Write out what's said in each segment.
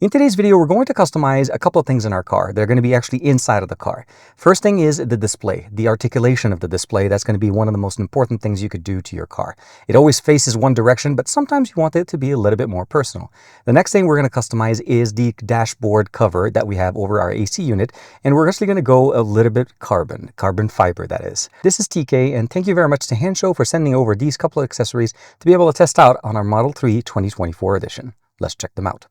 In today's video, we're going to customize a couple of things in our car. They're going to be actually inside of the car. First thing is the display, the articulation of the display. That's going to be one of the most important things you could do to your car. It always faces one direction, but sometimes you want it to be a little bit more personal. The next thing we're going to customize is the dashboard cover that we have over our AC unit. And we're actually going to go a little bit carbon fiber, that is. This is TK, and thank you very much to Hansshow for sending over these couple of accessories to be able to test out on our Model 3 2024 edition. Let's check them out.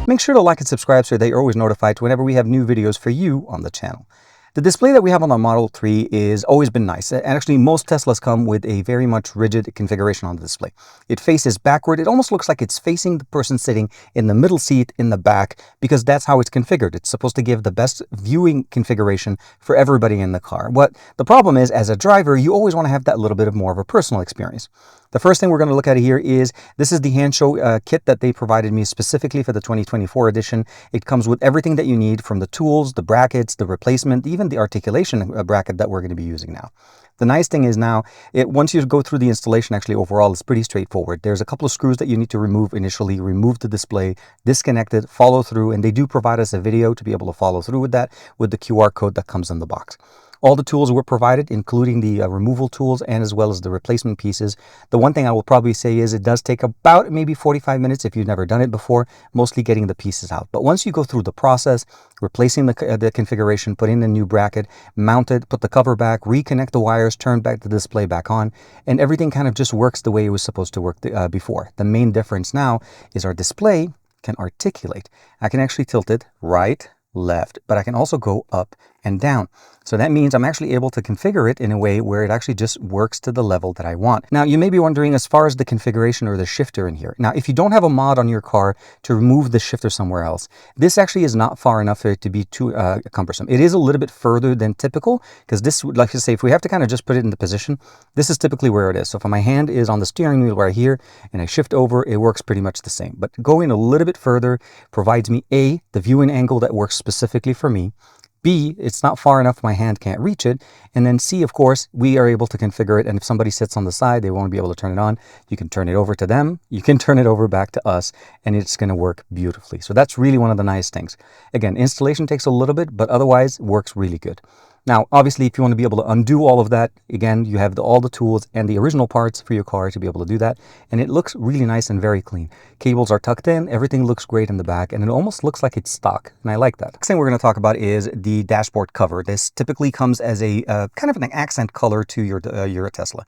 Make sure to like and subscribe so that you're always notified whenever we have new videos for you on the channel. The display that we have on the Model 3 is always been nice. And actually, most Teslas come with a very much rigid configuration on the display. It faces backward. It almost looks like it's facing the person sitting in the middle seat in the back because that's how it's configured. It's supposed to give the best viewing configuration for everybody in the car. What the problem is, as a driver, you always want to have that little bit of more of a personal experience. The first thing we're going to look at here is this is the Hansshow kit that they provided me specifically for the 2024 edition. It comes with everything that you need, from the tools, the brackets, the replacement, even the articulation bracket that we're going to be using now. The nice thing is now, once you go through the installation, actually overall, it's pretty straightforward. There's a couple of screws that you need to remove initially, remove the display, disconnect it, follow through, and they do provide us a video to be able to follow through with that, with the QR code that comes in the box. All the tools were provided, including the removal tools and as well as the replacement pieces. The one thing I will probably say is it does take about maybe 45 minutes if you've never done it before, mostly getting the pieces out. But once you go through the process, replacing the configuration, put in the new bracket, mount it, put the cover back, reconnect the wires, turn back the display back on, and everything kind of just works the way it was supposed to work before. The main difference now is our display can articulate. I can actually tilt it right, left, but I can also go up and down. So that means I'm actually able to configure it in a way where it actually just works to the level that I want. Now, you may be wondering as far as the configuration or the shifter in here. Now, if you don't have a mod on your car to remove the shifter somewhere else, this actually is not far enough for it to be too cumbersome. It is a little bit further than typical because this, like I say, if we have to kind of just put it in the position, this is typically where it is. So if my hand is on the steering wheel right here and I shift over, it works pretty much the same. But going a little bit further provides me A, the viewing angle that works specifically for me. B, it's not far enough my hand can't reach it. And then C, of course, we are able to configure it. And if somebody sits on the side, they won't be able to turn it on. You can turn it over to them. You can turn it over back to us, and it's going to work beautifully. So that's really one of the nice things. Again, installation takes a little bit, but otherwise works really good. Now, obviously, if you want to be able to undo all of that, again, you have all the tools and the original parts for your car to be able to do that. And it looks really nice and very clean. Cables are tucked in. Everything looks great in the back, and it almost looks like it's stock. And I like that. Next thing we're going to talk about is the dashboard cover. This typically comes as a kind of an accent color to your Tesla.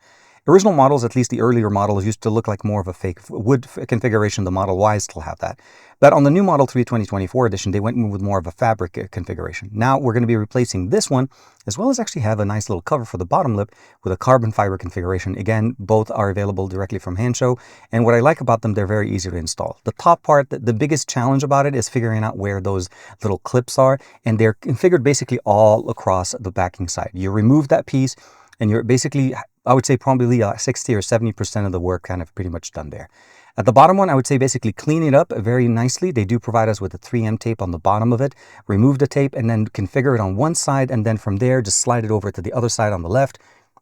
Original models, at least the earlier models, used to look like more of a fake wood configuration. The Model Y still have that. But on the new Model 3 2024 edition, they went with more of a fabric configuration. Now we're going to be replacing this one, as well as actually have a nice little cover for the bottom lip with a carbon fiber configuration. Again, both are available directly from Hansshow. And what I like about them, they're very easy to install. The top part, the biggest challenge about it is figuring out where those little clips are. And they're configured basically all across the backing side. You remove that piece, and you're basically, I would say probably 60 or 70% of the work kind of pretty much done there. At the bottom one, I would say basically clean it up very nicely. They do provide us with a 3M tape on the bottom of it. Remove the tape and then configure it on one side. And then from there, just slide it over to the other side on the left,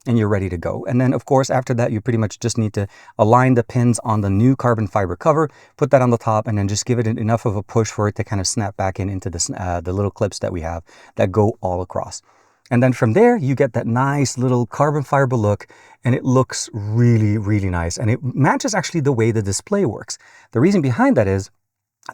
and you're ready to go. And then, of course, after that, you pretty much just need to align the pins on the new carbon fiber cover, put that on the top, and then just give it enough of a push for it to kind of snap back into this, the little clips that we have that go all across. And then from there, you get that nice little carbon fiber look, and it looks really, really nice. And it matches actually the way the display works. The reason behind that is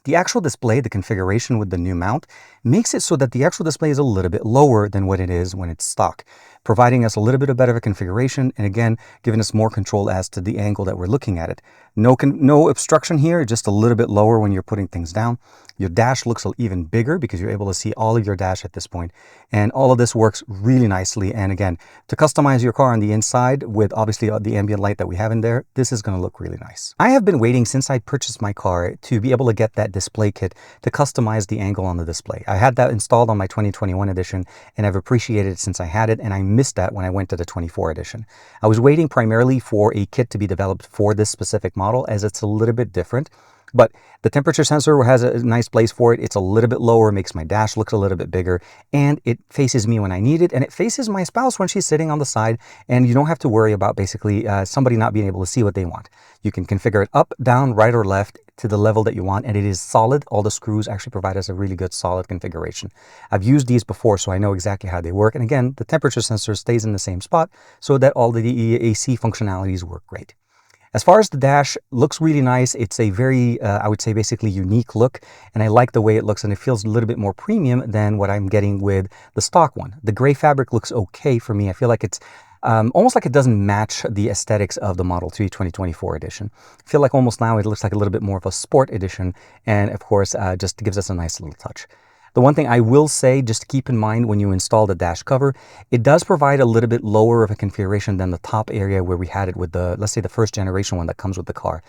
the actual display, the configuration with the new mount, makes it so that the actual display is a little bit lower than what it is when it's stock, providing us a little bit of better configuration, and again, giving us more control as to the angle that we're looking at it. No obstruction here, just a little bit lower when you're putting things down. Your dash looks even bigger because you're able to see all of your dash at this point. And all of this works really nicely. And again, to customize your car on the inside with obviously the ambient light that we have in there, this is going to look really nice. I have been waiting since I purchased my car to be able to get that display kit to customize the angle on the display. I had that installed on my 2021 edition, and I've appreciated it since I had it, and I missed that when I went to the 24 edition. I was waiting primarily for a kit to be developed for this specific model, as it's a little bit different. But the temperature sensor has a nice place for it. It's a little bit lower, makes my dash look a little bit bigger, and it faces me when I need it, and it faces my spouse when she's sitting on the side, and you don't have to worry about basically somebody not being able to see what they want. You can configure it up, down, right, or left to the level that you want, and it is solid. All the screws actually provide us a really good solid configuration. I've used these before, so I know exactly how they work, and again, the temperature sensor stays in the same spot so that all the AC functionalities work great. As far as the dash, looks really nice. It's a very, I would say, basically unique look, and I like the way it looks, and it feels a little bit more premium than what I'm getting with the stock one. The gray fabric looks okay for me. I feel like it's almost like it doesn't match the aesthetics of the Model 3 2024 edition. I feel like almost now it looks like a little bit more of a sport edition, and of course, just gives us a nice little touch. The one thing I will say, just to keep in mind when you install the dash cover, it does provide a little bit lower of a configuration than the top area where we had it with the, let's say, the first generation one that comes with the car.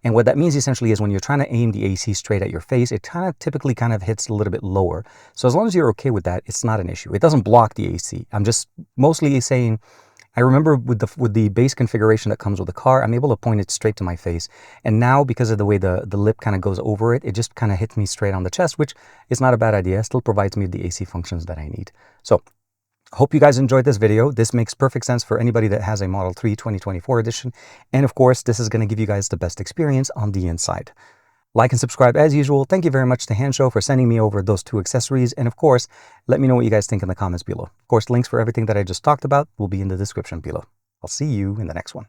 And what that means essentially is when you're trying to aim the AC straight at your face, it typically hits a little bit lower. So as long as you're okay with that, it's not an issue. It doesn't block the AC. I'm just mostly saying, I remember with the base configuration that comes with the car, I'm able to point it straight to my face. And now, because of the way the lip goes over it, it just hits me straight on the chest, which is not a bad idea. It still provides me the AC functions that I need. So, hope you guys enjoyed this video. This makes perfect sense for anybody that has a Model 3 2024 edition. And of course, this is going to give you guys the best experience on the inside. Like and subscribe as usual. Thank you very much to Hansshow for sending me over those two accessories. And of course, let me know what you guys think in the comments below. Of course, links for everything that I just talked about will be in the description below. I'll see you in the next one.